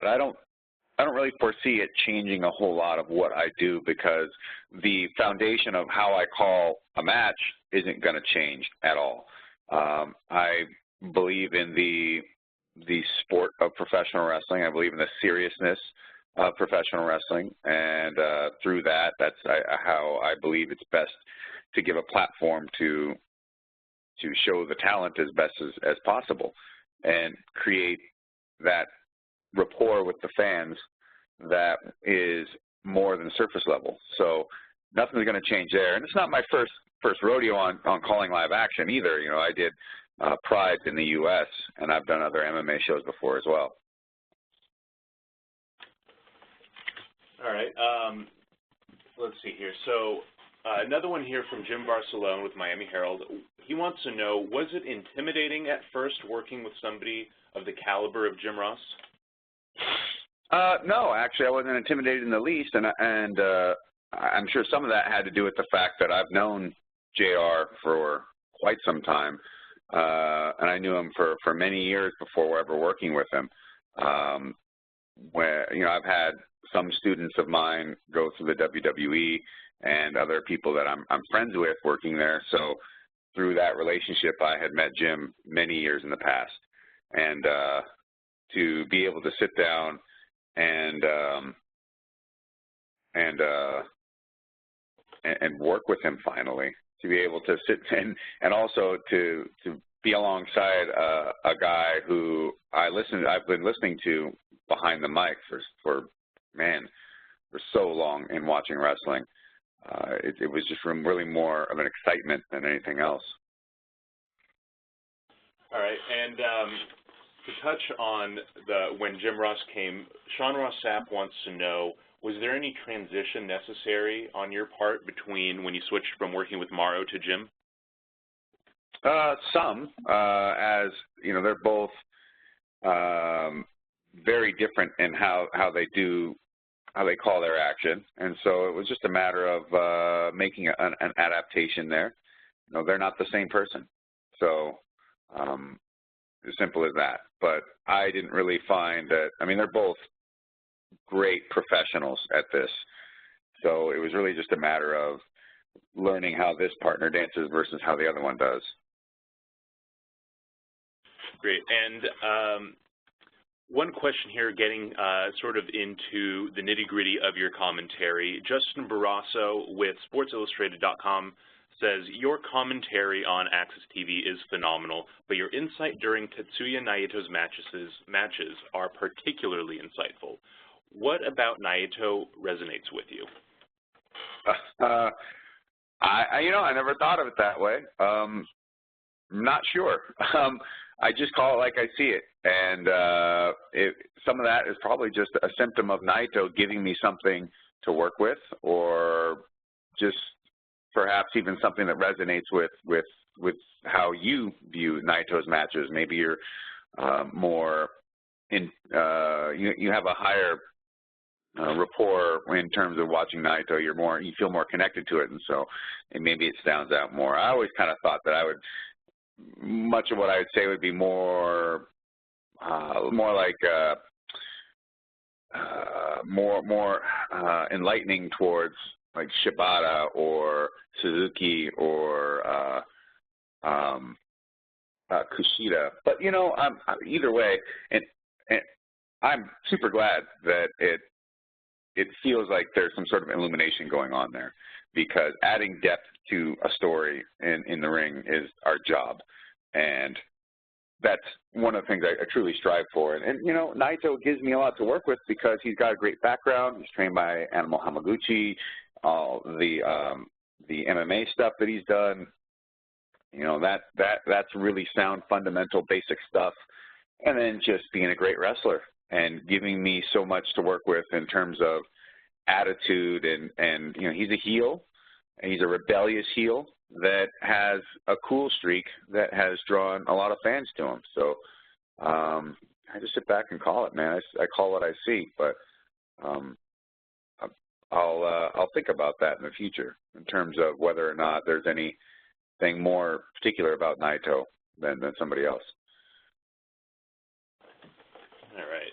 but I don't really foresee it changing a whole lot of what I do, because the foundation of how I call a match isn't going to change at all. I believe in the sport of professional wrestling. I believe in the seriousness of professional wrestling, and through that, that's how I believe it's best to give a platform to show the talent as best as possible and create that rapport with the fans that is more than surface level. So nothing's going to change there. And it's not my first rodeo on calling live action either. You know, I did Pride in the U.S., and I've done other MMA shows before as well. All right. Let's see here. So another one here from Jim Barcelone with Miami Herald. He wants to know, was it intimidating at first working with somebody of the caliber of Jim Ross? No, actually, I wasn't intimidated in the least, and I'm sure some of that had to do with the fact that I've known JR for quite some time, and I knew him for many years before ever working with him. Where, you know, I've had some students of mine go through the WWE and other people that I'm friends with working there. So through that relationship, I had met Jim many years in the past, and to be able to sit down and work with him finally, to be able to sit and also to be alongside a guy who I've been listening to behind the mic for so long in watching wrestling. It was just really more of an excitement than anything else. All right, and to touch on when Jim Ross came, Sean Ross Sapp wants to know, was there any transition necessary on your part between when you switched from working with Mauro to Jim? Some, as you know, they're both very different in how they call their action, and so it was just a matter of making an adaptation there. You know, they're not the same person, so as simple as that. But I didn't really find that. I mean, they're both great professionals at this, so it was really just a matter of learning how this partner dances versus how the other one does. Great. And one question here, getting sort of into the nitty-gritty of your commentary. Justin Barrasso with SportsIllustrated.com says, your commentary on AXS TV is phenomenal, but your insight during Tetsuya Naito's matches are particularly insightful. What about Naito resonates with you? I never thought of it that way. I'm not sure. I just call it like I see it, and some of that is probably just a symptom of Naito giving me something to work with, or just perhaps even something that resonates with how you view Naito's matches. Maybe you're more in, you have a higher rapport in terms of watching Naito. You feel more connected to it, and so maybe it stands out more. I always kind of thought that much of what I would say would be more like more enlightening towards like Shibata or Suzuki or Kushida. But you know, either way, and I'm super glad that it feels like there's some sort of illumination going on there, because adding depth to a story in the ring is our job, and that's one of the things I truly strive for. And you know, Naito gives me a lot to work with because he's got a great background. He's trained by Animal Hamaguchi, all the MMA stuff that he's done. You know, that's really sound, fundamental, basic stuff. And then just being a great wrestler and giving me so much to work with in terms of attitude, and you know, he's a heel, and he's a rebellious heel that has a cool streak that has drawn a lot of fans to him. So I just sit back and call it, man. I call what I see, but I'll think about that in the future in terms of whether or not there's anything more particular about Naito than somebody else. All right.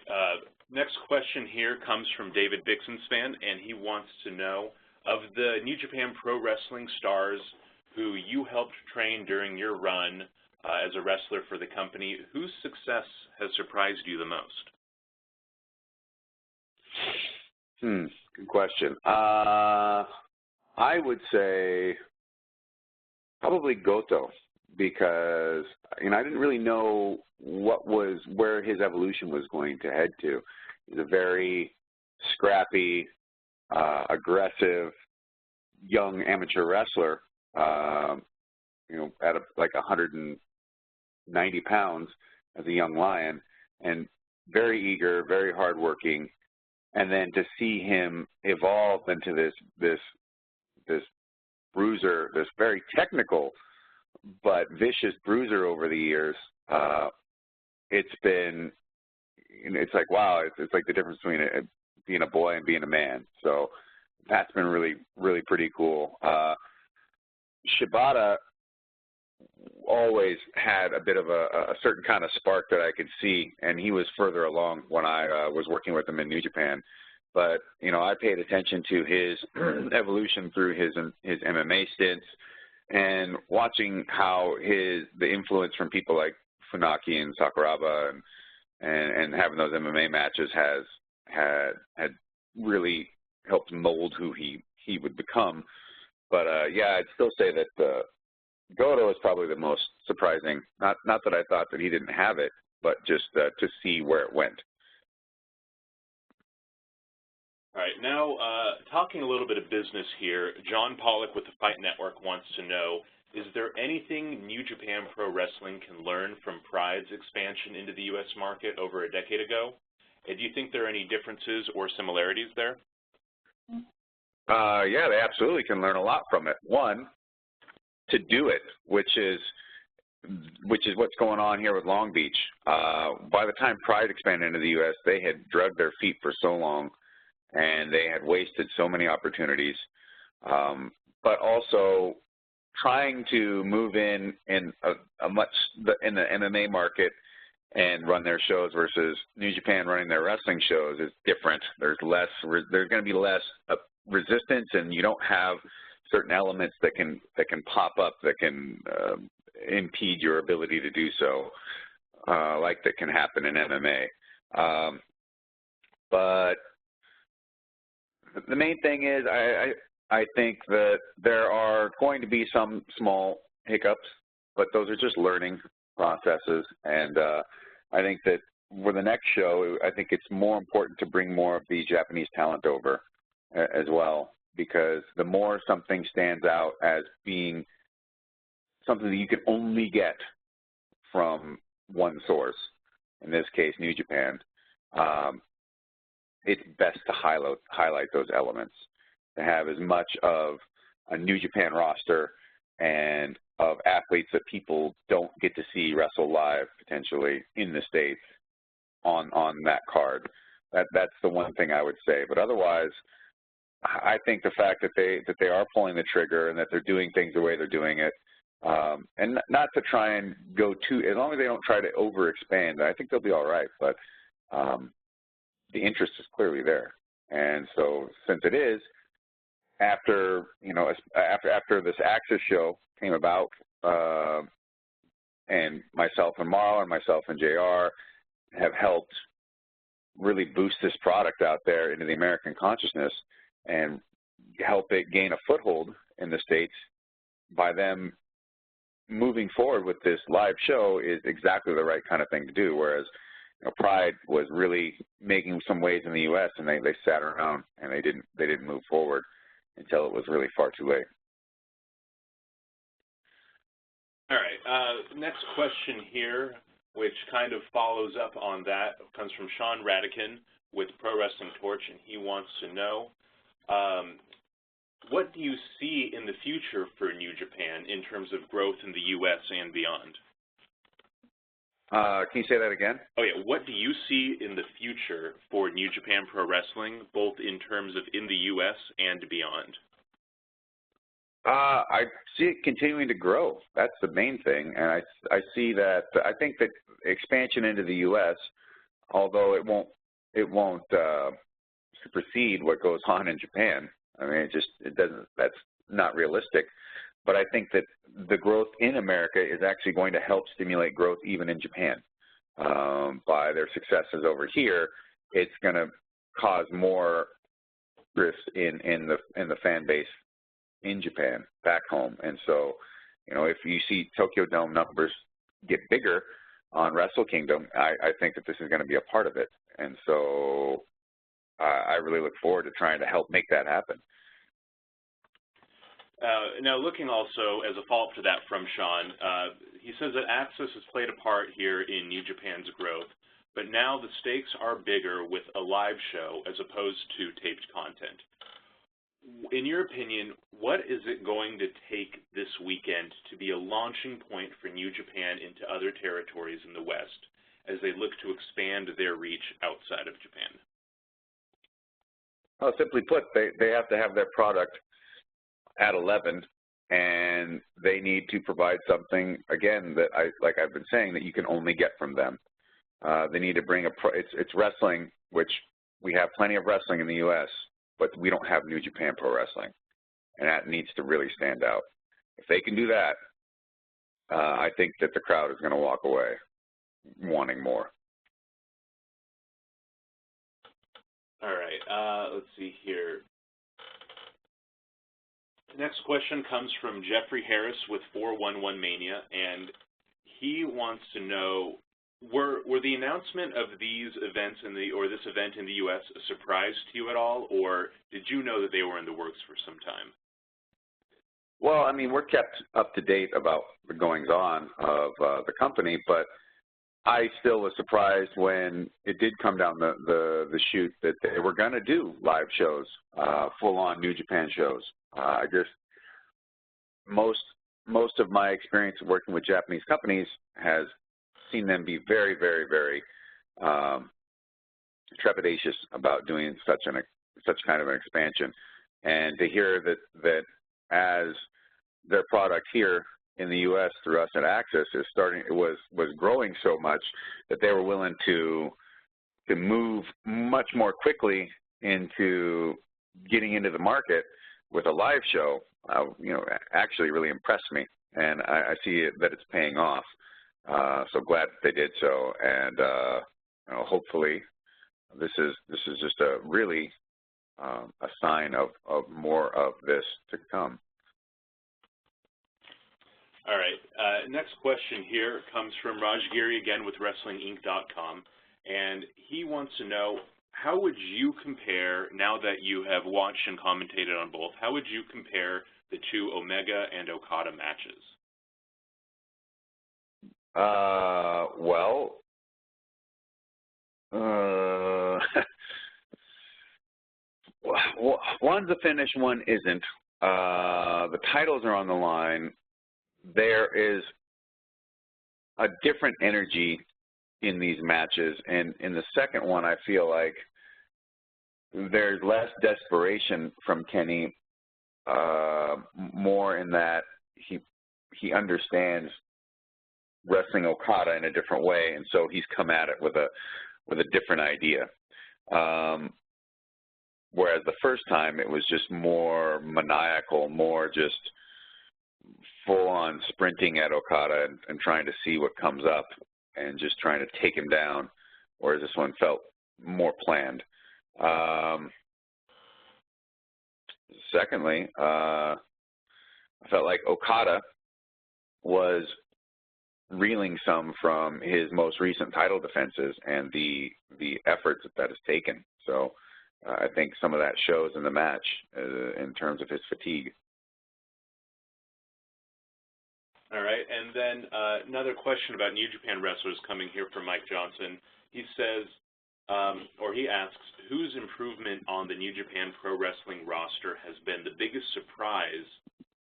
Next question here comes from David Bixenspan, and he wants to know, of the New Japan Pro Wrestling stars who you helped train during your run as a wrestler for the company, whose success has surprised you the most? Good question. I would say probably Goto, because I didn't really know where his evolution was going to head to. He's a very scrappy, aggressive, young amateur wrestler. At like 190 pounds as a young lion, and very eager, very hardworking. And then to see him evolve into this bruiser, this very technical but vicious bruiser over the years, it's like, wow, it's like the difference between being a boy and being a man. So that's been really, really pretty cool. Shibata always had a bit of a certain kind of spark that I could see, and he was further along when I was working with him in New Japan. But I paid attention to his evolution through his MMA stints, and watching how the influence from people like Funaki and Sakuraba and having those MMA matches had really helped mold who he would become. But yeah, I'd still say that Goto is probably the most surprising. Not that I thought that he didn't have it, but just to see where it went. All right, now talking a little bit of business here, John Pollock with the Fight Network wants to know, is there anything New Japan Pro Wrestling can learn from Pride's expansion into the U.S. market over a decade ago? And do you think there are any differences or similarities there? Yeah, they absolutely can learn a lot from it. One, to do it, which is what's going on here with Long Beach. By the time Pride expanded into the U.S., they had drugged their feet for so long, and they had wasted so many opportunities. But also trying to move in the MMA market and run their shows versus New Japan running their wrestling shows is different. There's going to be less resistance, and you don't have certain elements that can pop up that can impede your ability to do so, like that can happen in MMA. But the main thing is, I think that there are going to be some small hiccups, but those are just learning processes. And I think that for the next show, I think it's more important to bring more of the Japanese talent over as well, because the more something stands out as being something that you can only get from one source, in this case, New Japan, it's best to highlight those elements, to have as much of a New Japan roster and of athletes that people don't get to see wrestle live potentially in the States on that card. That's the one thing I would say. But otherwise, I think the fact that they are pulling the trigger and that they're doing things the way they're doing it, and not to try and go too, as long as they don't try to overexpand, I think they'll be all right. But the interest is clearly there, and so since it is, after this AXS show came about, and myself and Marl and myself and JR have helped really boost this product out there into the American consciousness and help it gain a foothold in the States. By them moving forward with this live show is exactly the right kind of thing to do, whereas Pride was really making some waves in the U.S. and they sat around and they didn't move forward until it was really far too late. All right, next question here, which kind of follows up on that, comes from Sean Radican with Pro Wrestling Torch, and he wants to know, what do you see in the future for New Japan in terms of growth in the U.S. and beyond? Can you say that again? Oh, yeah. What do you see in the future for New Japan Pro Wrestling, both in terms of in the U.S. and beyond? I see it continuing to grow. That's the main thing. And I see that, I think that expansion into the U.S., although it supersede what goes on in Japan. I mean, it doesn't. That's not realistic. But I think that the growth in America is actually going to help stimulate growth even in Japan. By their successes over here, it's going to cause more interest in the fan base in Japan back home. And so, if you see Tokyo Dome numbers get bigger on Wrestle Kingdom, I think that this is going to be a part of it. And so I really look forward to trying to help make that happen. Now, looking also as a follow-up to that from Sean, he says that AXS has played a part here in New Japan's growth, but now the stakes are bigger with a live show as opposed to taped content. In your opinion, what is it going to take this weekend to be a launching point for New Japan into other territories in the West as they look to expand their reach outside of Japan? Well, simply put, they have to have their product at 11, and they need to provide something, again, that like I've been saying, that you can only get from them. They need to bring it's wrestling, which we have plenty of wrestling in the U.S., but we don't have New Japan Pro Wrestling, and that needs to really stand out. If they can do that, I think that the crowd is going to walk away wanting more. All right, let's see here. The next question comes from Jeffrey Harris with 411 Mania, and he wants to know, were the announcement of these events or this event in the U.S. a surprise to you at all, or did you know that they were in the works for some time? Well, I mean, we're kept up to date about the goings-on of the company, but I still was surprised when it did come down the chute that they were going to do live shows, full-on New Japan shows. Most of my experience working with Japanese companies has seen them be very, very, very trepidatious about doing such kind of an expansion, and to hear that as their product here in the U.S. through us at AXS was growing so much that they were willing to move much more quickly into getting into the market with a live show, actually really impressed me, and I see that it's paying off. So glad that they did so, and hopefully this is just a really a sign of more of this to come. All right. Next question here comes from Raj Giri again with WrestlingInc.com, and he wants to know, how would you compare, now that you have watched and commentated on both, how would you compare the two Omega and Okada matches? One's a finish, one isn't. The titles are on the line. There is a different energy in these matches, and in the second one, I feel like there's less desperation from Kenny, more in that he understands wrestling Okada in a different way, and so he's come at it with a different idea. Whereas the first time it was just more maniacal, more just full-on sprinting at Okada and trying to see what comes up and just trying to take him down, whereas this one felt more planned. Secondly, I felt like Okada was reeling some from his most recent title defenses and the efforts that has taken. So I think some of that shows in the match in terms of his fatigue. All right, and then another question about New Japan wrestlers coming here from Mike Johnson. He says, or he asks, whose improvement on the New Japan Pro Wrestling roster has been the biggest surprise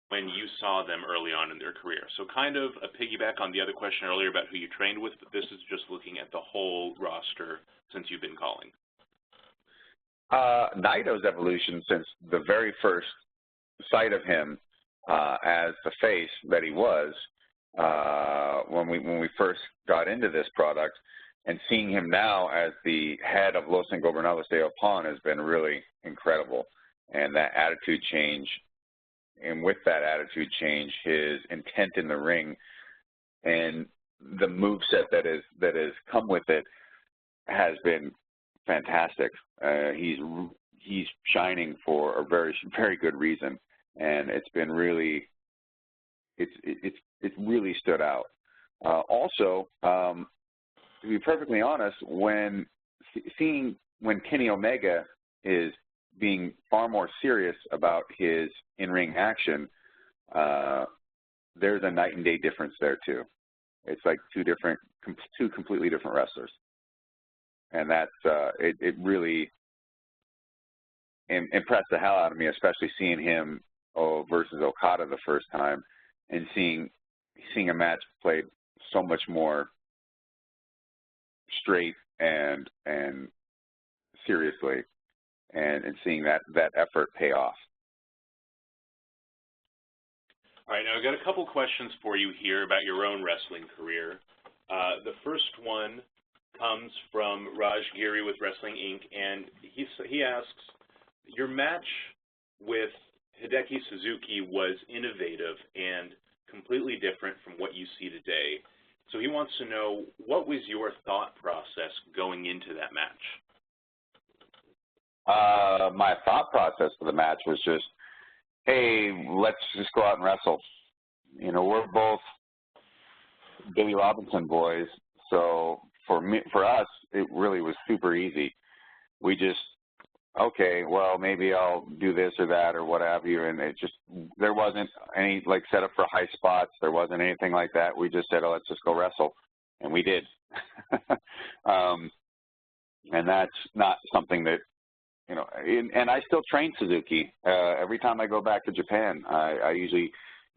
when you saw them early on in their career? So kind of a piggyback on the other question earlier about who you trained with, but this is just looking at the whole roster since you've been calling. Naito's evolution since the very first sight of him as the face that he was when we first got into this product And seeing him now as the head of Los Ingobernables de Opan has been really incredible. And that attitude change, and with that attitude change, his intent in the ring and the moveset that has come with it has been fantastic. He's shining for a very good reason, and it's been really it's really stood out. Also, to be perfectly honest, when Kenny Omega is being far more serious about his in-ring action, there's a night and day difference there too. It's like two completely different wrestlers, and that's it really impressed the hell out of me, especially seeing him versus Okada the first time, and seeing a match played so much more straight and seriously, and seeing that effort pay off. All right, now I've got a couple questions for you here about your own wrestling career. The first one comes from Raj Giri with Wrestling Inc., and he asks, your match with Hideki Suzuki was innovative and completely different from what you see today. So he wants to know, what was your thought process going into that match? My thought process for the match was just, hey, let's just go out and wrestle. You know, we're both Billy Robinson boys, so for us, it really was super easy. We just, okay, well, maybe I'll do this or that or what have you, and there wasn't any, like, setup for high spots. There wasn't anything like that. We just said, oh, let's just go wrestle, and we did. And that's not something that, you know, and I still train Suzuki. Every time I go back to Japan, I usually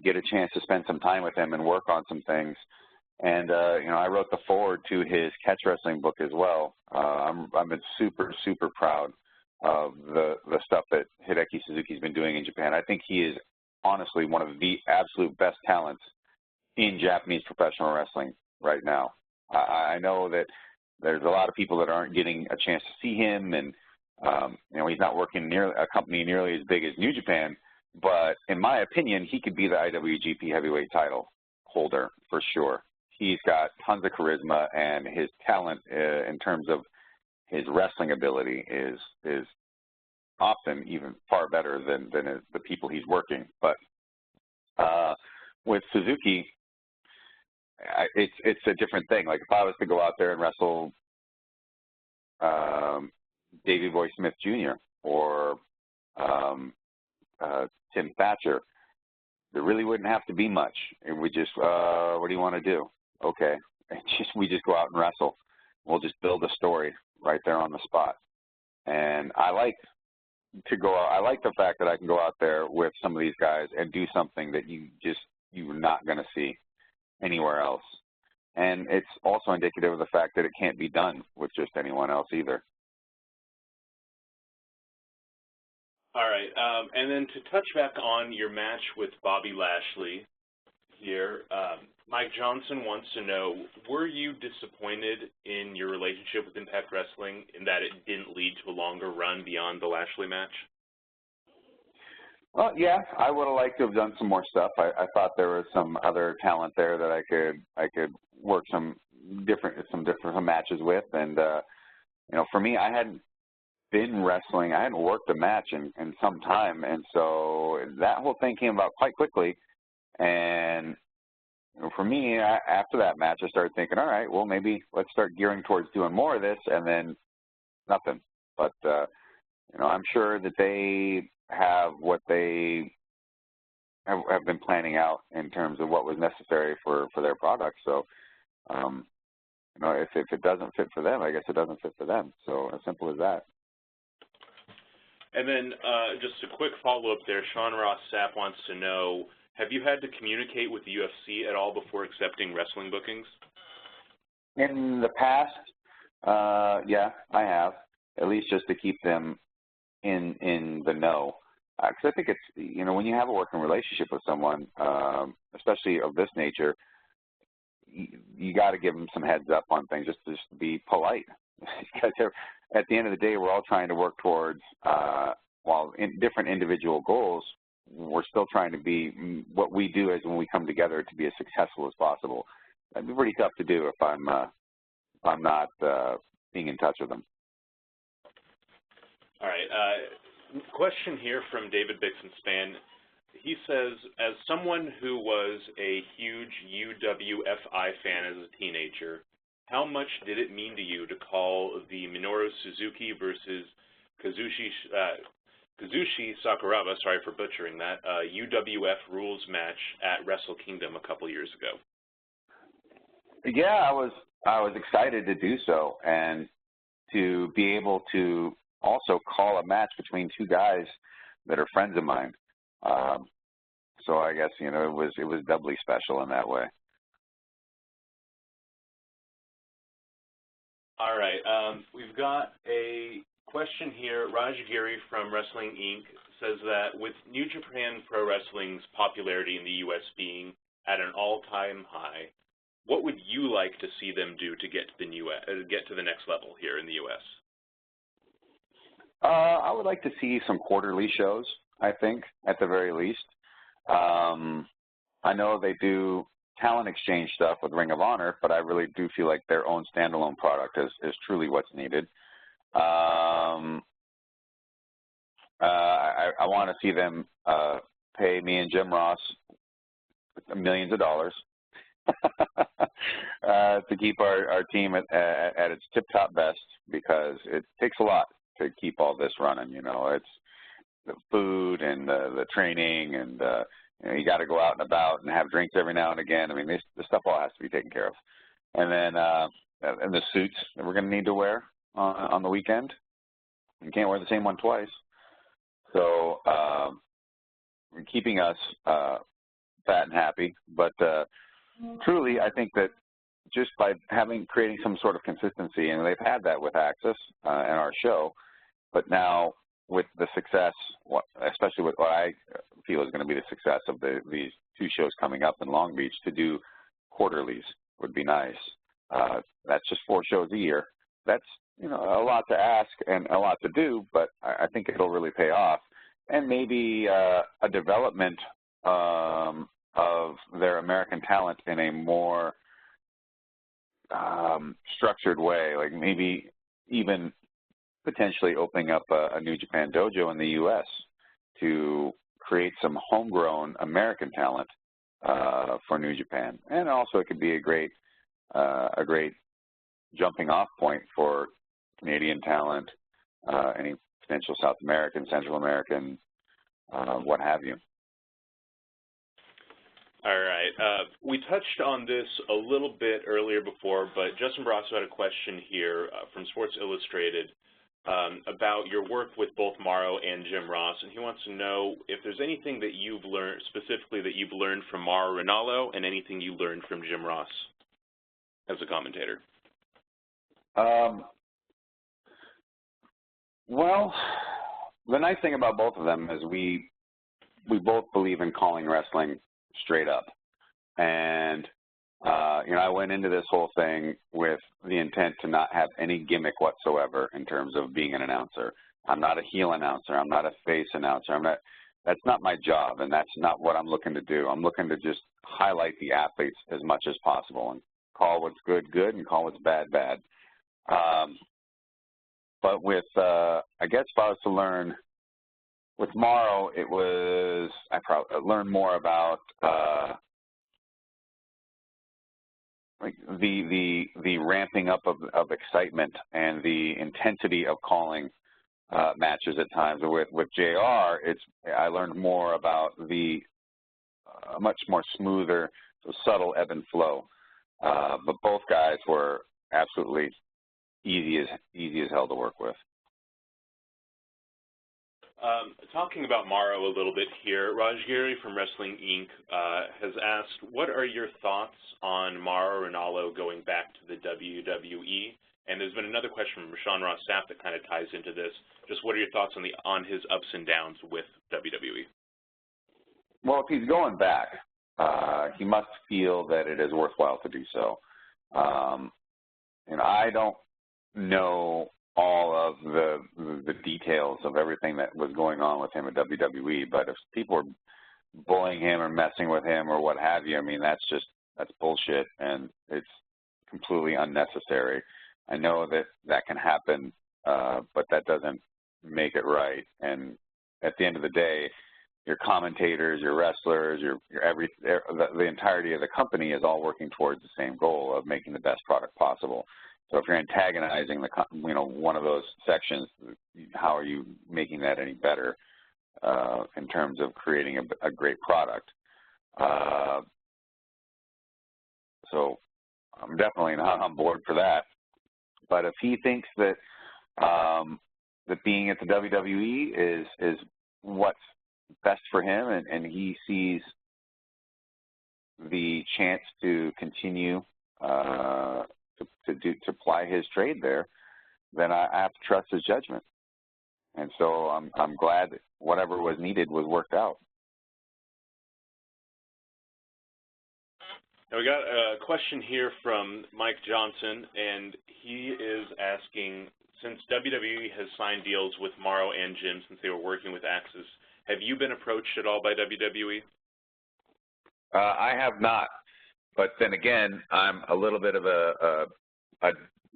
get a chance to spend some time with him and work on some things. And, you know, I wrote the foreword to his catch wrestling book as well. I've been super, super proud of the stuff that Hideki Suzuki's been doing in Japan. I think he is honestly one of the absolute best talents in Japanese professional wrestling right now. I know that there's a lot of people that aren't getting a chance to see him, and you know, he's not working a company nearly as big as New Japan, but in my opinion, he could be the IWGP heavyweight title holder for sure. He's got tons of charisma, and his talent in terms of his wrestling ability is often even far better than the people he's working. But with Suzuki, it's a different thing. Like if I was to go out there and wrestle Davey Boy Smith Jr. or Tim Thatcher, there really wouldn't have to be much. It would just, what do you want to do? Okay, we just go out and wrestle. We'll just build a story right there on the spot. And I like the fact that I can go out there with some of these guys and do something that you're not going to see anywhere else. And it's also indicative of the fact that it can't be done with just anyone else either. All right, and then to touch back on your match with Bobby Lashley here, Mike Johnson wants to know, were you disappointed in your relationship with Impact Wrestling in that it didn't lead to a longer run beyond the Lashley match? Well, yeah, I would have liked to have done some more stuff. I thought there was some other talent there that I could work some different matches with, and you know, for me, I hadn't been wrestling. I hadn't worked a match in some time, and so that whole thing came about quite quickly. And you know, for me, after that match, I started thinking, all right, well, maybe let's start gearing towards doing more of this, and then nothing. But you know, I'm sure that they have what they have been planning out in terms of what was necessary for their product. So, you know, if it doesn't fit for them, I guess it doesn't fit for them. So as simple as that. And then just a quick follow-up there, Sean Ross Sapp wants to know, have you had to communicate with the UFC at all before accepting wrestling bookings? In the past, yeah, I have, at least just to keep them in the know. Because I think it's, you know, when you have a working relationship with someone, especially of this nature, you got to give them some heads up on things, just to be polite. Because at the end of the day, we're all trying to work towards, while in different individual goals, we're still trying to be, what we do is when we come together to be as successful as possible. That'd be pretty tough to do if I'm not being in touch with them. All right. Question here from David Bixenspan. He says, as someone who was a huge UWFI fan as a teenager, how much did it mean to you to call the Minoru Suzuki versus Kazushi Sakuraba, sorry for butchering that, UWF rules match at Wrestle Kingdom a couple years ago? Yeah, I was excited to do so, and to be able to also call a match between two guys that are friends of mine. So I guess, you know, it was doubly special in that way. All right. We've got a question here. Raj Giri from Wrestling Inc. says that with New Japan Pro Wrestling's popularity in the U.S. being at an all-time high, what would you like to see them do to get to the next level here in the U.S.? I would like to see some quarterly shows, I think, at the very least. I know they do talent exchange stuff with Ring of Honor, but I really do feel like their own standalone product is truly what's needed. I want to see them pay me and Jim Ross millions of dollars to keep our team at its tip-top best, because it takes a lot to keep all this running. You know, it's the food and the training, and you know, you got to go out and about and have drinks every now and again. I mean, this stuff all has to be taken care of. And then and the suits that we're going to need to wear on the weekend. You can't wear the same one twice. So keeping us fat and happy. But truly, I think that just by creating some sort of consistency, and they've had that with AXS and our show, but now with the success, especially with what I feel is going to be the success of these two shows coming up in Long Beach, to do quarterlies would be nice. That's just 4 shows a year. That's, you know, a lot to ask and a lot to do, but I think it'll really pay off. And maybe a development of their American talent in a more structured way, like maybe even potentially opening up a New Japan dojo in the U.S. to create some homegrown American talent for New Japan. And also it could be a great jumping off point for Canadian talent, any potential South American, Central American, what have you. All right. We touched on this a little bit earlier before, but Justin Barrasso had a question here from Sports Illustrated about your work with both Mauro and Jim Ross, and he wants to know if there's anything that you've learned, specifically that you've learned from Mauro Ranallo, and anything you learned from Jim Ross as a commentator. Well, the nice thing about both of them is we both believe in calling wrestling straight up. And, you know, I went into this whole thing with the intent to not have any gimmick whatsoever in terms of being an announcer. I'm not a heel announcer. I'm not a face announcer. That's not my job, and that's not what I'm looking to do. I'm looking to just highlight the athletes as much as possible and call what's good, good, and call what's bad, bad. But with, I guess if I was to learn, with Mauro, it was, I learned more about like the ramping up of excitement and the intensity of calling matches at times. With JR, I learned more about the much more smoother, subtle ebb and flow. But both guys were absolutely easy as hell to work with. Talking about Mauro a little bit here, Raj Giri from Wrestling Inc. Has asked, what are your thoughts on Mauro Ranallo going back to the WWE? And there's been another question from Sean Ross Sapp that kind of ties into this. Just what are your thoughts on his ups and downs with WWE? Well, if he's going back, he must feel that it is worthwhile to do so. And I don't know all of the details of everything that was going on with him at WWE, but if people are bullying him or messing with him or what have you, I mean, that's bullshit, and it's completely unnecessary. I know that that can happen, but that doesn't make it right. And at the end of the day, your commentators, your wrestlers, the entirety of the company is all working towards the same goal of making the best product possible. So if you're antagonizing one of those sections, how are you making that any better in terms of creating a great product? So I'm definitely not on board for that. But if he thinks that that being at the WWE is what's best for him, and he sees the chance to continue to ply his trade there, then I have to trust his judgment. And so I'm glad that whatever was needed was worked out. Now we got a question here from Mike Johnson, and he is asking, since WWE has signed deals with Morrow and Jim since they were working with AXS, have you been approached at all by WWE? I have not, but then again, I'm a little bit of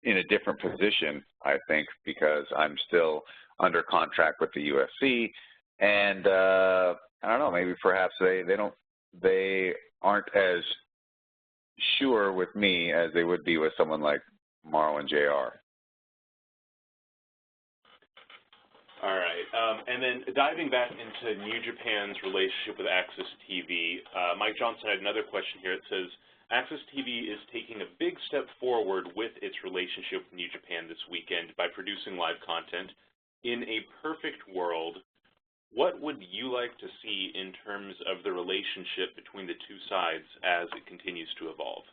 in a different position, I think, because I'm still under contract with the UFC, and I don't know, maybe perhaps they aren't as sure with me as they would be with someone like Morrow and JR. All right, and then diving back into New Japan's relationship with AXS TV, Mike Johnson had another question here. It says, AXS TV is taking a big step forward with its relationship with New Japan this weekend by producing live content. In a perfect world, what would you like to see in terms of the relationship between the two sides as it continues to evolve?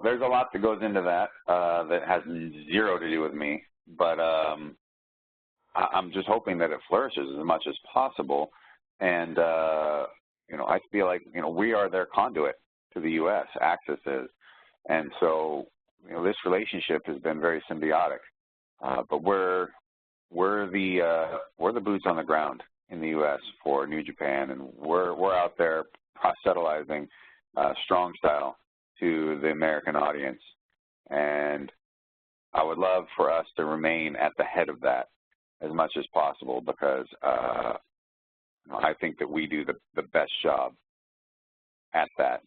There's a lot that goes into that that has zero to do with me, but I'm just hoping that it flourishes as much as possible. And, I feel like, we are their conduit to the U.S., AXS is. And so, this relationship has been very symbiotic. But we're the boots on the ground in the U.S. for New Japan, and we're out there proselytizing strong style to the American audience. And I would love for us to remain at the head of that as much as possible, because I think that we do the best job at that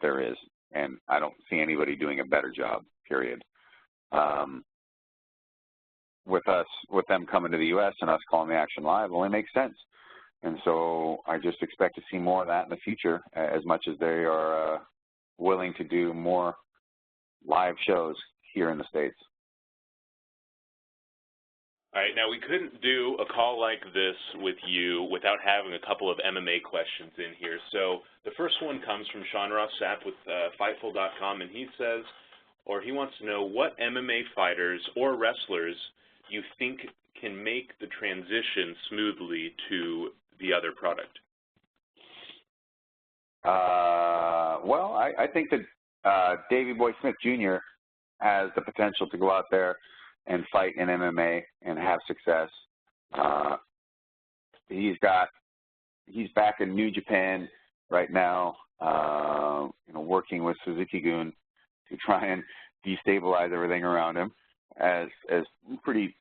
there is, and I don't see anybody doing a better job, period. With them coming to the U.S. and us calling the action live only makes sense. And so I just expect to see more of that in the future, as much as they are willing to do more live shows here in the States. All right, now we couldn't do a call like this with you without having a couple of MMA questions in here. So the first one comes from Sean Ross Sapp with Fightful.com, and he says, or he wants to know, what MMA fighters or wrestlers you think can make the transition smoothly to the other product? Well, I think that Davey Boy Smith Jr. has the potential to go out there and fight in MMA and have success. He's back in New Japan right now, working with Suzuki-gun to try and destabilize everything around him, as pretty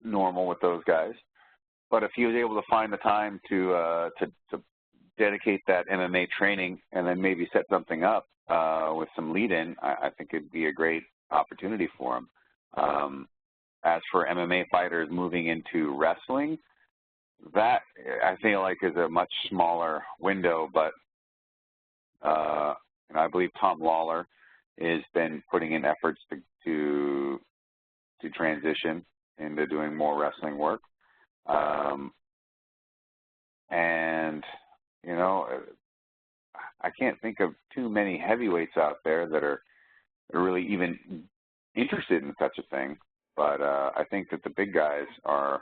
normal with those guys. But if he was able to find the time to dedicate that MMA training and then maybe set something up with some lead-in, I think it'd be a great opportunity for him. As for MMA fighters moving into wrestling, that I feel like is a much smaller window, but I believe Tom Lawler has been putting in efforts to transition into doing more wrestling work. And I can't think of too many heavyweights out there that are really even interested in such a thing. But I think that the big guys are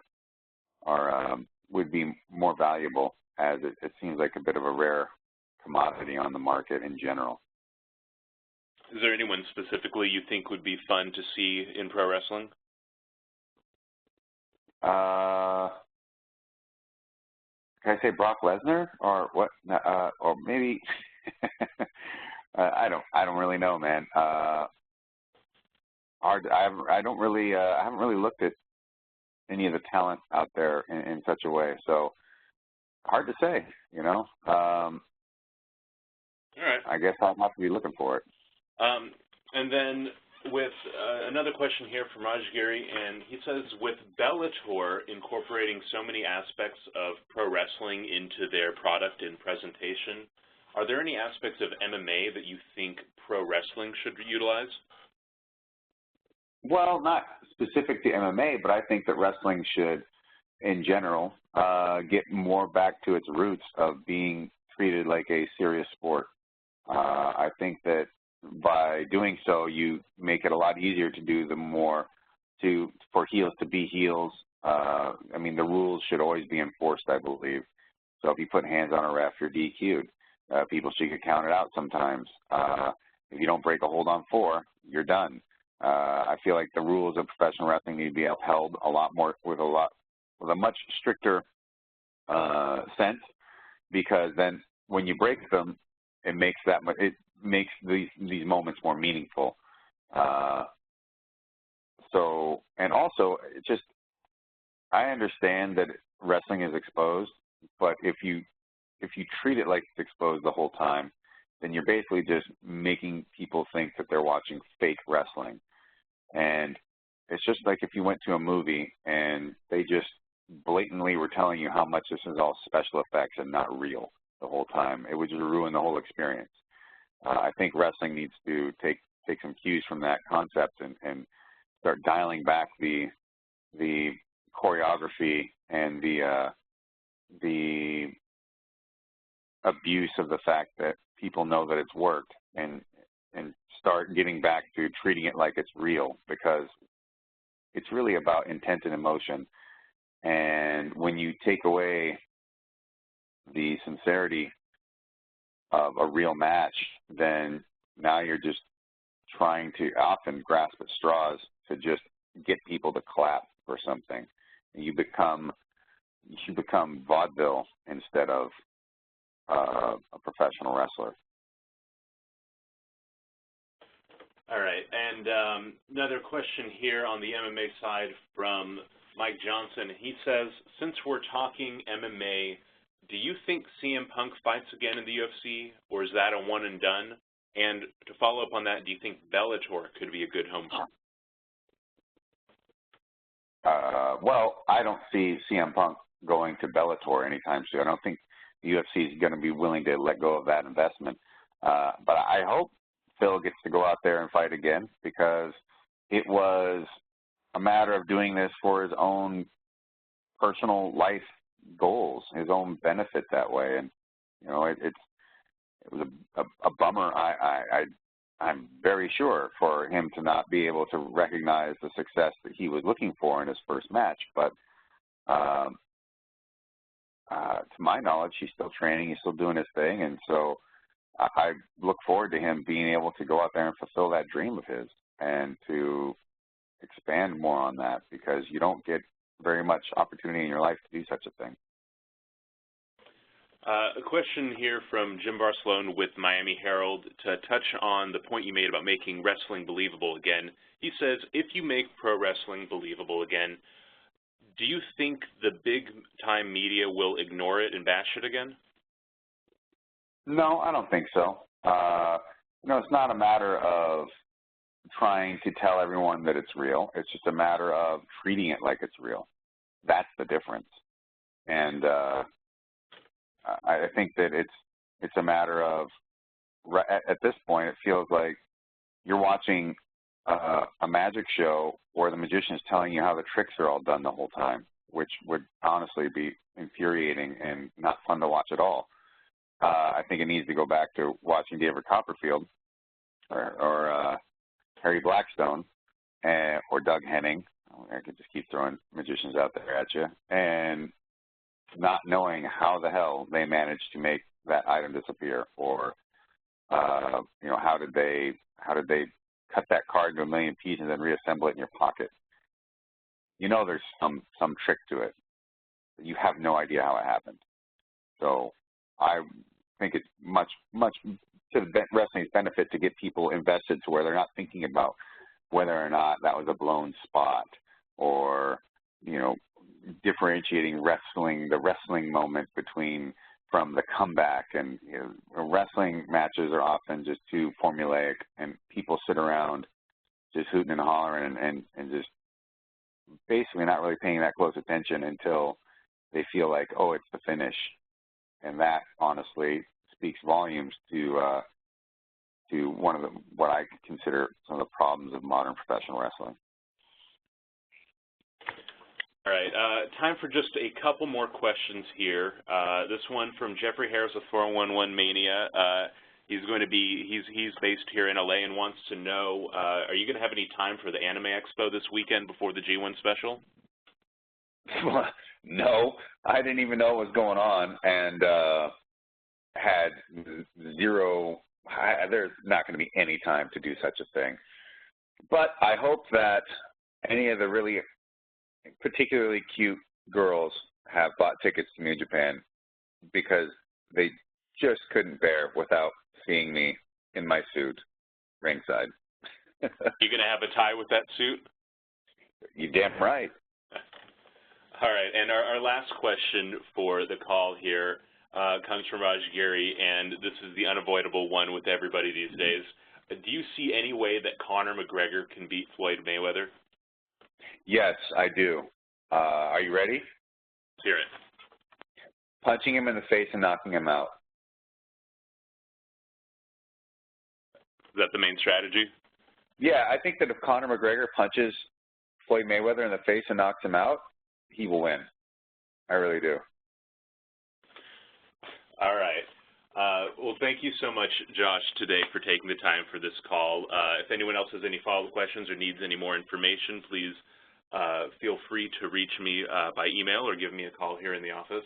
would be more valuable, as it seems like a bit of a rare commodity on the market in general. Is there anyone specifically you think would be fun to see in pro wrestling? Can I say Brock Lesnar or what? Or maybe I don't really know, man. Hard. I haven't really looked at any of the talent out there in such a way. So hard to say, you know. All right. I guess I'll have to be looking for it. And then with another question here from Raj Giri, and he says, with Bellator incorporating so many aspects of pro wrestling into their product and presentation, are there any aspects of MMA that you think pro wrestling should utilize? Well, not specific to MMA, but I think that wrestling should, in general, get more back to its roots of being treated like a serious sport. I think that by doing so, you make it a lot easier to do for heels to be heels. I mean, the rules should always be enforced, I believe. So if you put hands on a ref, you're DQ'd. People should get counted out sometimes. If you don't break a hold on 4, you're done. I feel like the rules of professional wrestling need to be upheld a lot more with a much stricter sense, because then when you break them, it makes these moments more meaningful. And also, I understand that wrestling is exposed, but if you treat it like it's exposed the whole time, then you're basically just making people think that they're watching fake wrestling. And it's just like if you went to a movie and they just blatantly were telling you how much this is all special effects and not real the whole time. It would just ruin the whole experience. I think wrestling needs to take some cues from that concept and start dialing back the choreography and the abuse of the fact that people know that it's worked, and start getting back to treating it like it's real, because it's really about intent and emotion. And when you take away the sincerity of a real match, then now you're just trying to often grasp at straws to just get people to clap for something. You become vaudeville instead of a professional wrestler. All right, and another question here on the MMA side from Mike Johnson. He says, since we're talking MMA, do you think CM Punk fights again in the UFC, or is that a one and done? And to follow up on that, do you think Bellator could be a good home for him? Well, I don't see CM Punk going to Bellator anytime soon. I don't think the UFC is going to be willing to let go of that investment. But I hope Phil gets to go out there and fight again, because it was a matter of doing this for his own personal life goals, his own benefit that way. And, you know, it was a bummer. I'm very sure for him to not be able to recognize the success that he was looking for in his first match. But to my knowledge, he's still training, he's still doing his thing, and so I look forward to him being able to go out there and fulfill that dream of his and to expand more on that, because you don't get very much opportunity in your life to do such a thing. A question here from Jim Barcelone with Miami Herald to touch on the point you made about making wrestling believable again. He says, if you make pro wrestling believable again, do you think the big-time media will ignore it and bash it again? No, I don't think so. It's not a matter of trying to tell everyone that it's real. It's just a matter of treating it like it's real. That's the difference. And I think that it's a matter of, at this point, it feels like you're watching a magic show where the magician is telling you how the tricks are all done the whole time, which would honestly be infuriating and not fun to watch at all. I think it needs to go back to watching David Copperfield or Harry Blackstone or Doug Henning. I could just keep throwing magicians out there at you. And not knowing how the hell they managed to make that item disappear, or you know, how did they cut that card into a million pieces and then reassemble it in your pocket? You know, there's some trick to it. You have no idea how it happened. So I think it's much to the wrestling's benefit to get people invested to where they're not thinking about whether or not that was a blown spot, or, you know, differentiating the wrestling moment from the comeback. And, you know, wrestling matches are often just too formulaic, and people sit around just hooting and hollering and just basically not really paying that close attention until they feel like, oh, it's the finish. And that honestly speaks volumes to one of what I consider some of the problems of modern professional wrestling. All right, time for just a couple more questions here. This one from Jeffrey Harris of 411 Mania. He's based here in LA and wants to know, are you going to have any time for the Anime Expo this weekend before the G1 special? No, I didn't even know what was going on, and had zero. There's not going to be any time to do such a thing. But I hope that any of the really particularly cute girls have bought tickets to New Japan, because they just couldn't bear without seeing me in my suit ringside. You going to have a tie with that suit? You damn right. All right, and our last question for the call here comes from Raj Giri, and this is the unavoidable one with everybody these days. Do you see any way that Conor McGregor can beat Floyd Mayweather? Yes, I do. Are you ready? Let's hear it. Punching him in the face and knocking him out. Is that the main strategy? Yeah, I think that if Conor McGregor punches Floyd Mayweather in the face and knocks him out, he will win. I really do. All right. Well, thank you so much, Josh, today for taking the time for this call. If anyone else has any follow-up questions or needs any more information, please feel free to reach me by email or give me a call here in the office.